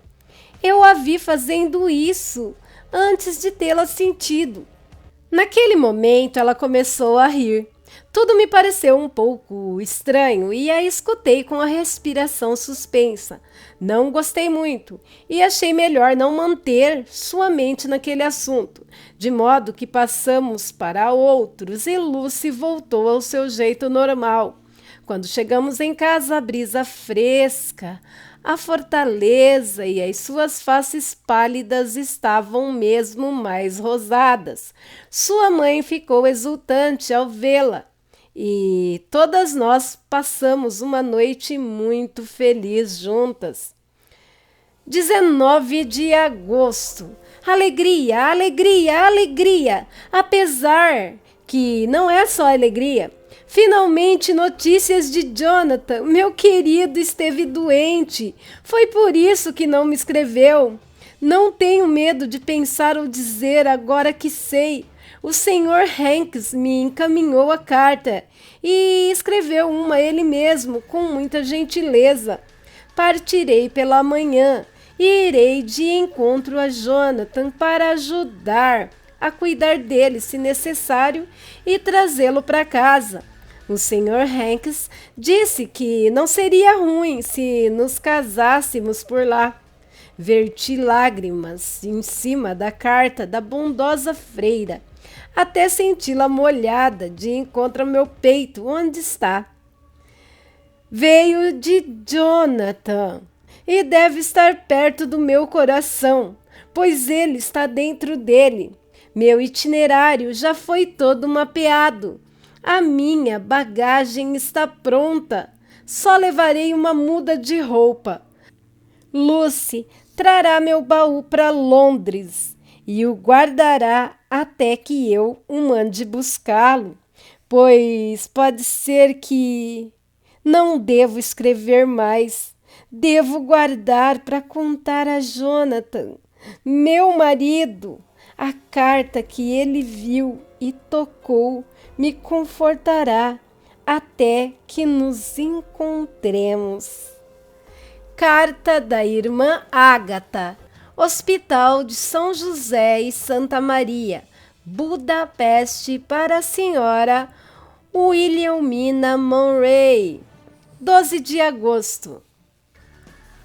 Eu a vi fazendo isso antes de tê-la sentido. Naquele momento, ela começou a rir. Tudo me pareceu um pouco estranho e a escutei com a respiração suspensa. Não gostei muito e achei melhor não manter sua mente naquele assunto, de modo que passamos para outros e Lucy voltou ao seu jeito normal. Quando chegamos em casa, a brisa fresca, a fortaleza e as suas faces pálidas estavam mesmo mais rosadas. Sua mãe ficou exultante ao vê-la e todas nós passamos uma noite muito feliz juntas. 19 de agosto. Alegria, alegria, alegria! Apesar que não é só alegria. Finalmente notícias de Jonathan. Meu querido esteve doente. Foi por isso que não me escreveu. Não tenho medo de pensar ou dizer agora que sei. O Sr. Hanks me encaminhou a carta e escreveu uma ele mesmo com muita gentileza. Partirei pela manhã e irei de encontro a Jonathan para ajudar a cuidar dele se necessário e trazê-lo para casa. O Sr. Hanks disse que não seria ruim se nos casássemos por lá. Verti lágrimas em cima da carta da bondosa freira, até senti-la molhada de encontro ao meu peito, onde está. Veio de Jonathan e deve estar perto do meu coração, pois ele está dentro dele. Meu itinerário já foi todo mapeado. A minha bagagem está pronta. Só levarei uma muda de roupa. Lucy trará meu baú para Londres e o guardará até que eu o mande buscá-lo, pois pode ser que não devo escrever mais. Devo guardar para contar a Jonathan, meu marido. A carta que ele viu e tocou me confortará até que nos encontremos. Carta da irmã Ágata, Hospital de São José e Santa Maria, Budapeste, para a senhora Wilhelmina Monroe. 12 de agosto.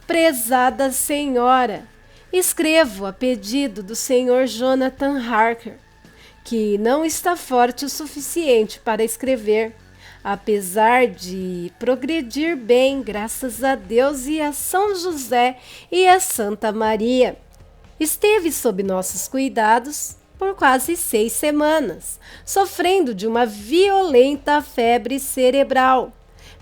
Prezada senhora, escrevo a pedido do Sr. Jonathan Harker, que não está forte o suficiente para escrever, apesar de progredir bem, graças a Deus e a São José e a Santa Maria. Esteve sob nossos cuidados por quase 6 semanas, sofrendo de uma violenta febre cerebral.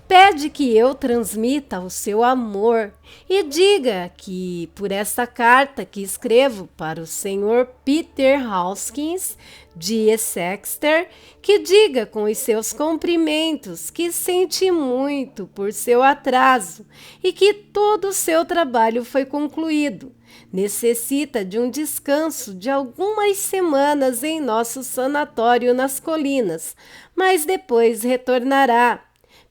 Pede que eu transmita o seu amor e diga que, por esta carta que escrevo para o Sr. Peter Hawkins de Exeter, que diga com os seus cumprimentos que sente muito por seu atraso e que todo o seu trabalho foi concluído. Necessita de um descanso de algumas semanas em nosso sanatório nas colinas, mas depois retornará.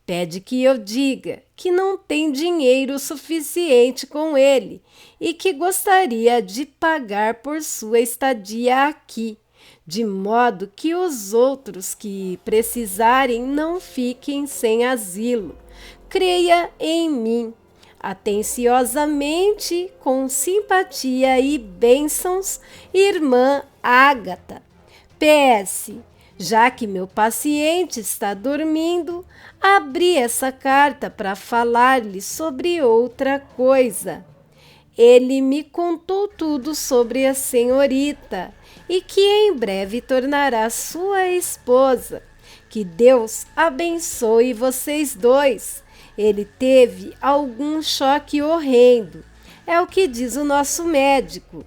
Pede que eu diga que não tem dinheiro suficiente com ele e que gostaria de pagar por sua estadia aqui, de modo que os outros que precisarem não fiquem sem asilo. Creia em mim. Atenciosamente, com simpatia e bênçãos, irmã Ágata. PS. Já que meu paciente está dormindo, abri essa carta para falar-lhe sobre outra coisa. Ele me contou tudo sobre a senhorita e que em breve tornará sua esposa. Que Deus abençoe vocês dois. Ele teve algum choque horrendo, é o que diz o nosso médico,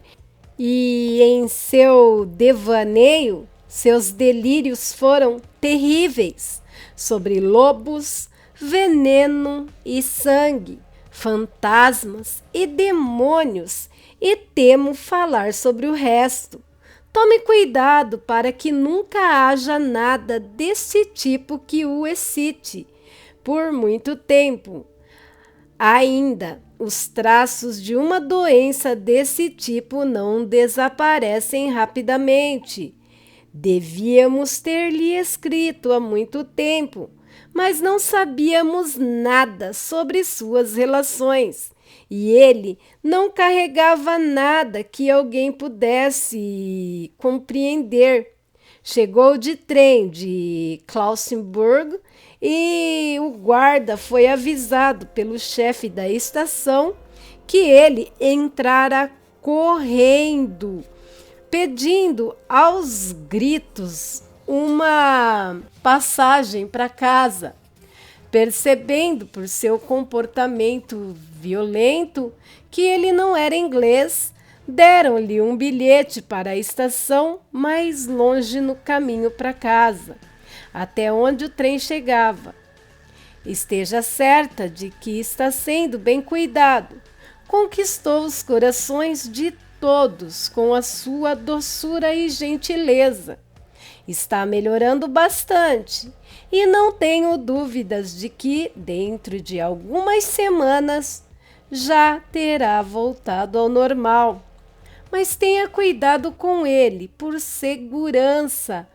e em seu devaneio, seus delírios foram terríveis, sobre lobos, veneno e sangue, fantasmas e demônios, e temo falar sobre o resto. Tome cuidado para que nunca haja nada desse tipo que o excite por muito tempo. Ainda, os traços de uma doença desse tipo não desaparecem rapidamente. Devíamos ter lhe escrito há muito tempo, mas não sabíamos nada sobre suas relações. E ele não carregava nada que alguém pudesse compreender. Chegou de trem de Klausenburg e o guarda foi avisado pelo chefe da estação que ele entrara correndo, pedindo aos gritos uma passagem para casa. Percebendo por seu comportamento violento que ele não era inglês, deram-lhe um bilhete para a estação mais longe no caminho para casa, até onde o trem chegava. Esteja certa de que está sendo bem cuidado. Conquistou os corações de todos com a sua doçura e gentileza. Está melhorando bastante e não tenho dúvidas de que, dentro de algumas semanas, já terá voltado ao normal. Mas tenha cuidado com ele, por segurança.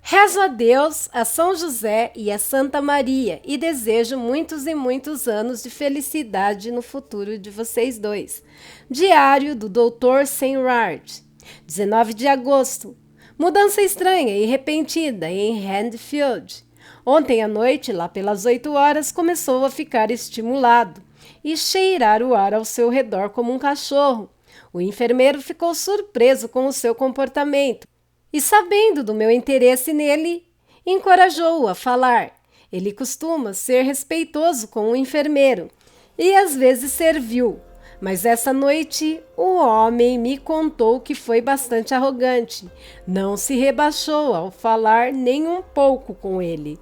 Rezo a Deus, a São José e a Santa Maria e desejo muitos e muitos anos de felicidade no futuro de vocês dois. Diário do Dr. Seinrad, 19 de agosto. Mudança estranha e repentina em Handfield. Ontem à noite, lá pelas 8 horas, começou a ficar estimulado e cheirar o ar ao seu redor como um cachorro. O enfermeiro ficou surpreso com o seu comportamento e, sabendo do meu interesse nele, encorajou-o a falar. Ele costuma ser respeitoso com o enfermeiro e às vezes serviu, mas essa noite o homem me contou que foi bastante arrogante. Não se rebaixou ao falar nem um pouco com ele.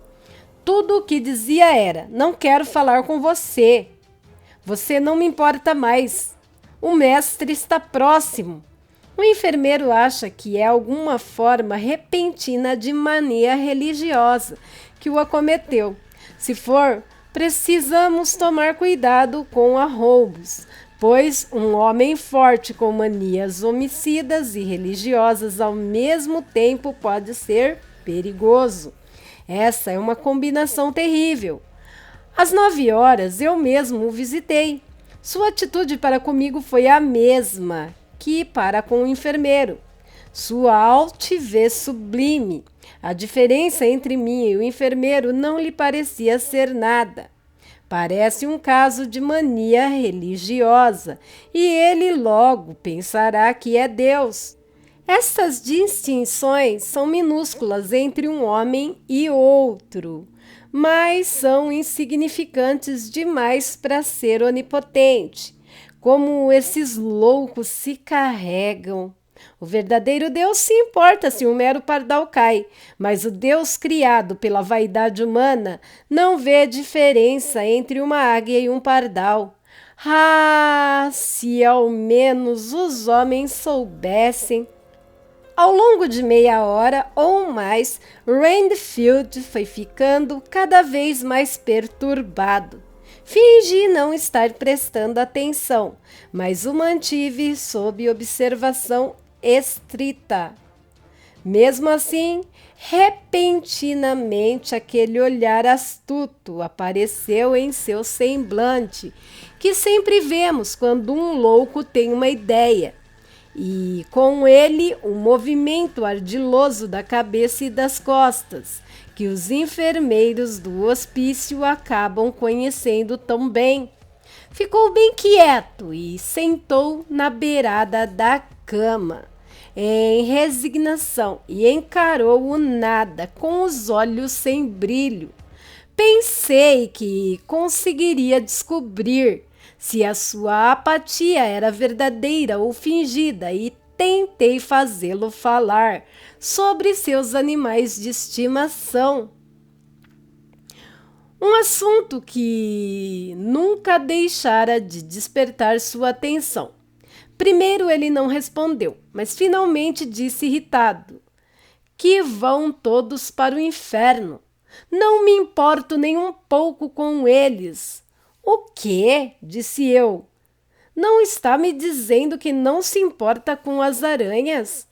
Tudo o que dizia era: não quero falar com você. Você não me importa mais. O mestre está próximo. O enfermeiro acha que é alguma forma repentina de mania religiosa que o acometeu. Se for, precisamos tomar cuidado com arroubos, pois um homem forte com manias homicidas e religiosas ao mesmo tempo pode ser perigoso. Essa é uma combinação terrível. Às 9 horas eu mesmo o visitei. Sua atitude para comigo foi a mesma que para com o enfermeiro. Sua altivez sublime. A diferença entre mim e o enfermeiro não lhe parecia ser nada. Parece um caso de mania religiosa e ele logo pensará que é Deus. Essas distinções são minúsculas entre um homem e outro, mas são insignificantes demais para ser onipotente. Como esses loucos se carregam. O verdadeiro Deus se importa se um mero pardal cai, mas o Deus criado pela vaidade humana não vê diferença entre uma águia e um pardal. Ah, se ao menos os homens soubessem! Ao longo de meia hora ou mais, Randfield foi ficando cada vez mais perturbado. Fingi não estar prestando atenção, mas o mantive sob observação estrita. Mesmo assim, repentinamente aquele olhar astuto apareceu em seu semblante, que sempre vemos quando um louco tem uma ideia, e com ele um movimento ardiloso da cabeça e das costas, que os enfermeiros do hospício acabam conhecendo tão bem. Ficou bem quieto e sentou na beirada da cama, em resignação, e encarou o nada com os olhos sem brilho. Pensei que conseguiria descobrir se a sua apatia era verdadeira ou fingida e tentei fazê-lo falar sobre seus animais de estimação. Um assunto que nunca deixara de despertar sua atenção. Primeiro ele não respondeu, mas finalmente disse irritado: que vão todos para o inferno. Não me importo nem um pouco com eles. O quê? Disse eu. Não está me dizendo que não se importa com as aranhas?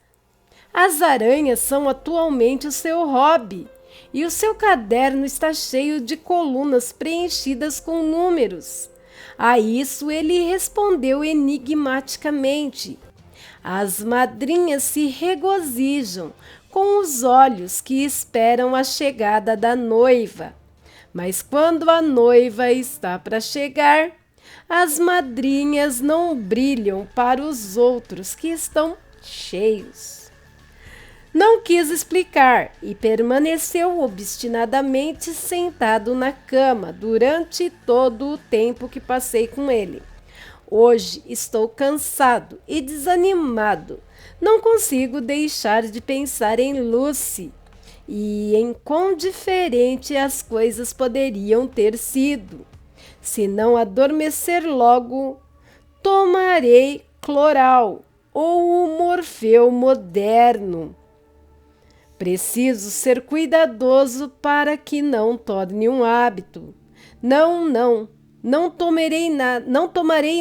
As aranhas são atualmente o seu hobby e o seu caderno está cheio de colunas preenchidas com números. A isso ele respondeu enigmaticamente: as madrinhas se regozijam com os olhos que esperam a chegada da noiva. Mas quando a noiva está para chegar, as madrinhas não brilham para os outros que estão cheios. Não quis explicar e permaneceu obstinadamente sentado na cama durante todo o tempo que passei com ele. Hoje estou cansado e desanimado. Não consigo deixar de pensar em Lucy e em quão diferente as coisas poderiam ter sido. Se não adormecer logo, tomarei Cloral ou o Morfeu moderno. Preciso ser cuidadoso para que não torne um hábito. Não tomarei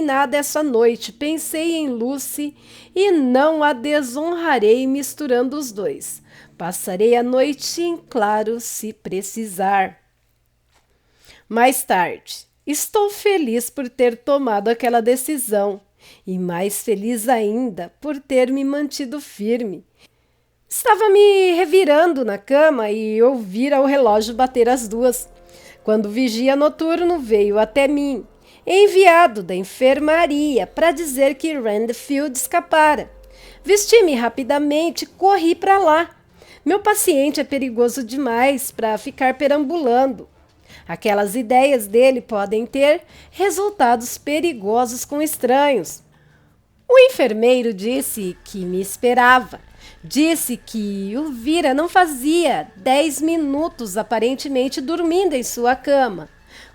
nada essa noite. Pensei em Lucy e não a desonrarei misturando os dois. Passarei a noite em claro se precisar. Mais tarde, estou feliz por ter tomado aquela decisão e mais feliz ainda por ter me mantido firme. Estava me revirando na cama e ouvira o relógio bater as 2. Quando o vigia noturno veio até mim, enviado da enfermaria para dizer que Renfield escapara. Vesti-me rapidamente e corri para lá. Meu paciente é perigoso demais para ficar perambulando. Aquelas ideias dele podem ter resultados perigosos com estranhos. O enfermeiro disse que me esperava. Disse que o vira não fazia 10 minutos aparentemente dormindo em sua cama.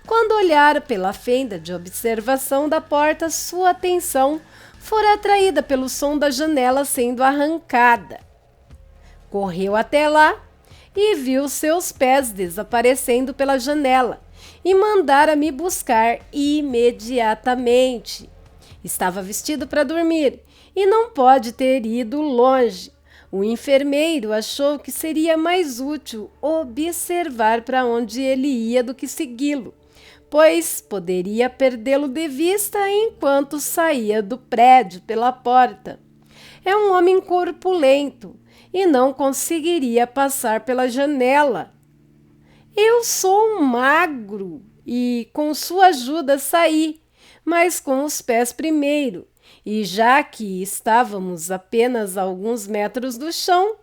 Quando olhara pela fenda de observação da porta, sua atenção fora atraída pelo som da janela sendo arrancada. Correu até lá e viu seus pés desaparecendo pela janela e mandara me buscar imediatamente. Estava vestido para dormir e não pode ter ido longe. O enfermeiro achou que seria mais útil observar para onde ele ia do que segui-lo, pois poderia perdê-lo de vista enquanto saía do prédio pela porta. É um homem corpulento e não conseguiria passar pela janela. Eu sou magro e, com sua ajuda, saí, mas com os pés primeiro. E já que estávamos apenas a alguns metros do chão,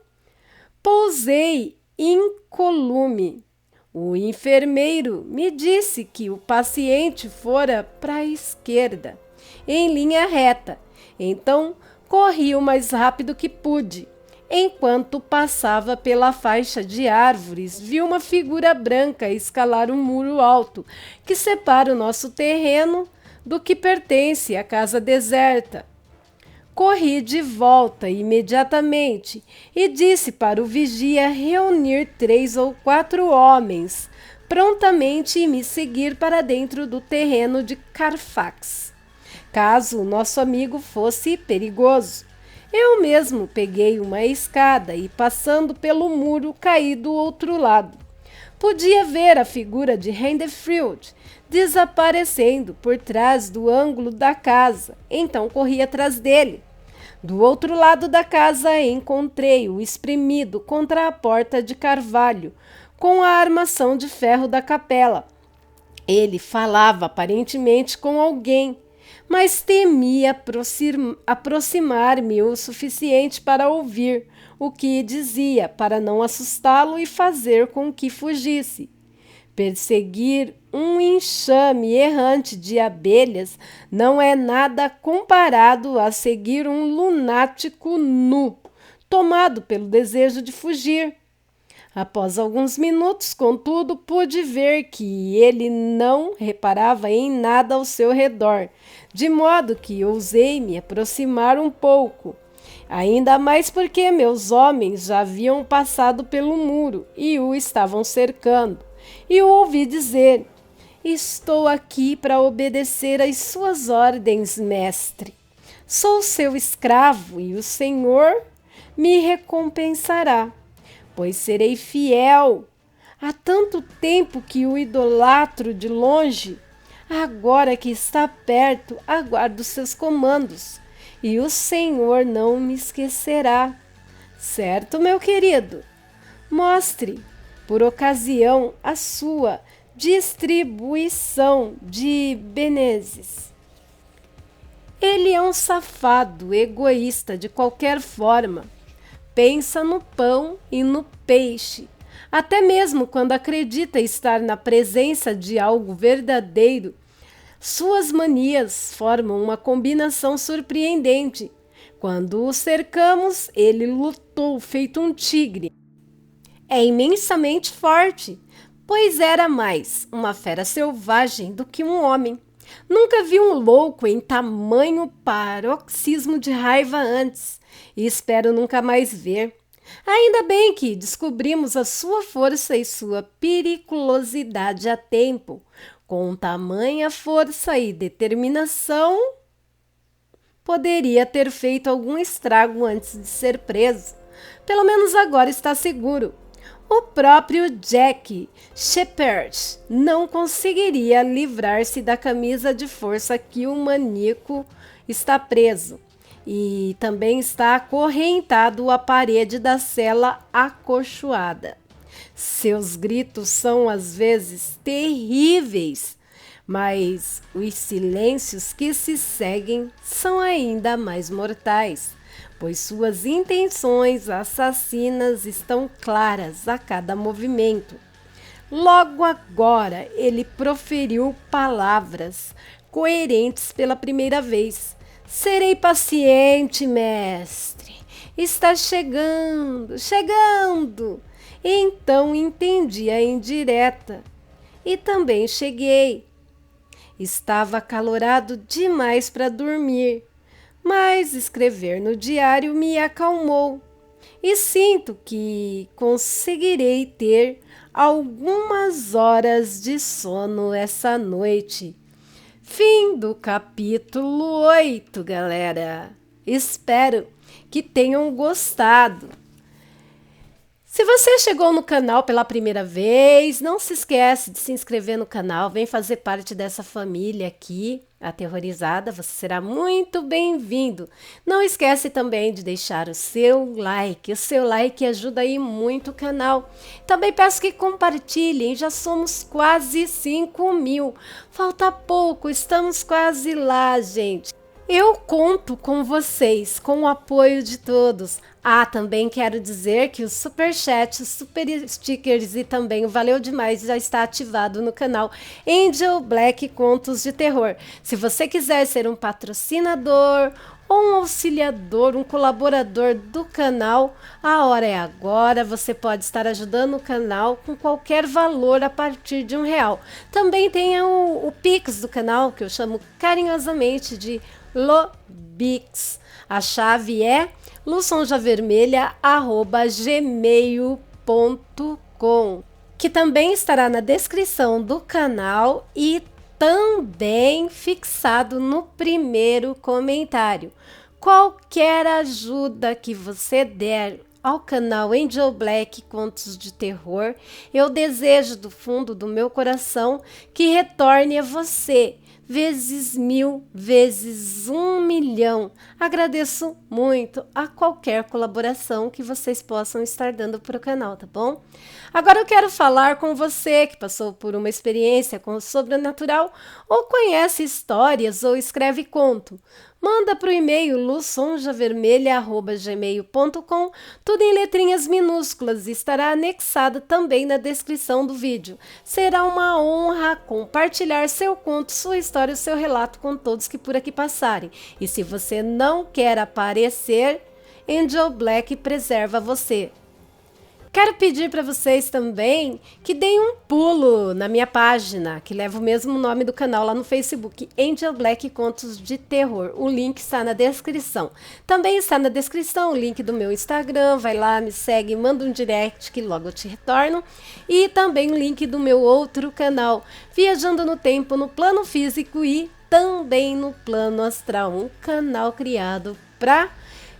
pousei incolume. O enfermeiro me disse que o paciente fora para a esquerda, em linha reta. Então, corri o mais rápido que pude. Enquanto passava pela faixa de árvores, vi uma figura branca escalar um muro alto que separa o nosso terreno do que pertence à casa deserta. Corri de volta imediatamente e disse para o vigia reunir 3 ou 4 homens prontamente e me seguir para dentro do terreno de Carfax, caso o nosso amigo fosse perigoso. Eu mesmo peguei uma escada e, passando pelo muro, caí do outro lado. Podia ver a figura de Renfield desaparecendo por trás do ângulo da casa, então corri atrás dele. Do outro lado da casa encontrei-o espremido contra a porta de carvalho, com a armação de ferro da capela. Ele falava aparentemente com alguém, mas temia aproximar-me o suficiente para ouvir o que dizia, para não assustá-lo e fazer com que fugisse. Perseguir um enxame errante de abelhas não é nada comparado a seguir um lunático nu, tomado pelo desejo de fugir. Após alguns minutos, contudo, pude ver que ele não reparava em nada ao seu redor, de modo que ousei me aproximar um pouco. Ainda mais porque meus homens já haviam passado pelo muro e o estavam cercando. E o ouvi dizer: "Estou aqui para obedecer às suas ordens, mestre. Sou seu escravo e o Senhor me recompensará, pois serei fiel. Há tanto tempo que o idolatro de longe. Agora que está perto, aguardo seus comandos, e o Senhor não me esquecerá. Certo, meu querido? Mostre, por ocasião, a sua distribuição de benesses." Ele é um safado, egoísta de qualquer forma. Pensa no pão e no peixe, até mesmo quando acredita estar na presença de algo verdadeiro. Suas manias formam uma combinação surpreendente. Quando o cercamos, ele lutou feito um tigre. É imensamente forte, pois era mais uma fera selvagem do que um homem. Nunca vi um louco em tamanho paroxismo de raiva antes, e espero nunca mais ver. Ainda bem que descobrimos a sua força e sua periculosidade a tempo. Com tamanha força e determinação, poderia ter feito algum estrago antes de ser preso. Pelo menos agora está seguro. O próprio Jack Shepherd não conseguiria livrar-se da camisa de força que o maníaco está preso. E também está acorrentado à parede da cela acolchoada. Seus gritos são às vezes terríveis, mas os silêncios que se seguem são ainda mais mortais, pois suas intenções assassinas estão claras a cada movimento. Logo agora ele proferiu palavras coerentes pela primeira vez. "Serei paciente, mestre. Está chegando, chegando." Então entendi a indireta. E também cheguei. Estava acalorado demais para dormir, mas escrever no diário me acalmou. E sinto que conseguirei ter algumas horas de sono essa noite. Fim do capítulo 8, galera. Espero que tenham gostado. Se você chegou no canal pela primeira vez, não se esquece de se inscrever no canal, vem fazer parte dessa família aqui, aterrorizada, você será muito bem-vindo. Não esquece também de deixar o seu like ajuda aí muito o canal. Também peço que compartilhem, já somos quase 5.000, falta pouco, estamos quase lá, gente. Eu conto com vocês, com o apoio de todos. Também quero dizer que o superchat, os super stickers e também o Valeu Demais já está ativado no canal Angel Black Contos de Terror. Se você quiser ser um patrocinador ou um auxiliador, um colaborador do canal, a hora é agora. Você pode estar ajudando o canal com qualquer valor a partir de R$1. Também tem o Pix do canal, que eu chamo carinhosamente de Lobix. A chave é luçonjavermelha@gmail.com, que também estará na descrição do canal e também fixado no primeiro comentário. Qualquer ajuda que você der ao canal Angel Black Contos de Terror, eu desejo do fundo do meu coração que retorne a você vezes 1000, vezes 1.000.000. Agradeço muito a qualquer colaboração que vocês possam estar dando para o canal, tá bom? Agora eu quero falar com você que passou por uma experiência com o sobrenatural ou conhece histórias ou escreve conto. Manda para o e-mail luçonjavermelha@gmail.com, tudo em letrinhas minúsculas, e estará anexado também na descrição do vídeo. Será uma honra compartilhar seu conto, sua história, o seu relato com todos que por aqui passarem. E se você não quer aparecer, Angel Black preserva você. Quero pedir para vocês também que deem um pulo na minha página, que leva o mesmo nome do canal lá no Facebook, Angel Black Contos de Terror. O link está na descrição. Também está na descrição o link do meu Instagram. Vai lá, me segue, manda um direct que logo eu te retorno. E também o link do meu outro canal, Viajando no Tempo, no plano físico e também no plano astral. Um canal criado para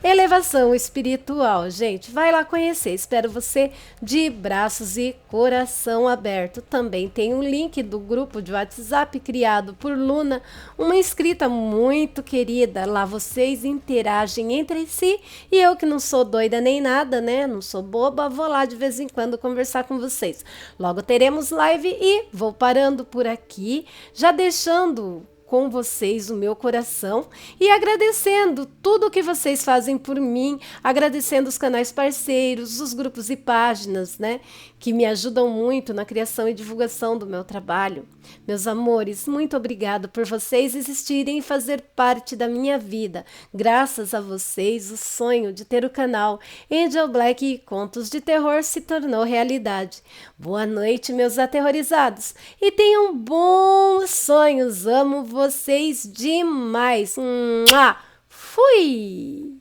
elevação espiritual, gente. Vai lá conhecer. Espero você de braços e coração aberto. Também tem um link do grupo de WhatsApp criado por Luna, uma inscrita muito querida. Lá vocês interagem entre si e eu, que não sou doida nem nada, né? Não sou boba, vou lá de vez em quando conversar com vocês. Logo teremos live e vou parando por aqui, já deixando com vocês o meu coração e agradecendo tudo que vocês fazem por mim, agradecendo os canais parceiros, os grupos e páginas, né, que me ajudam muito na criação e divulgação do meu trabalho. Meus amores, muito obrigado por vocês existirem e fazer parte da minha vida. Graças a vocês, o sonho de ter o canal Angel Black Contos de Terror se tornou realidade. Boa noite, meus aterrorizados, e tenham bons sonhos. Amo vocês demais. Fui!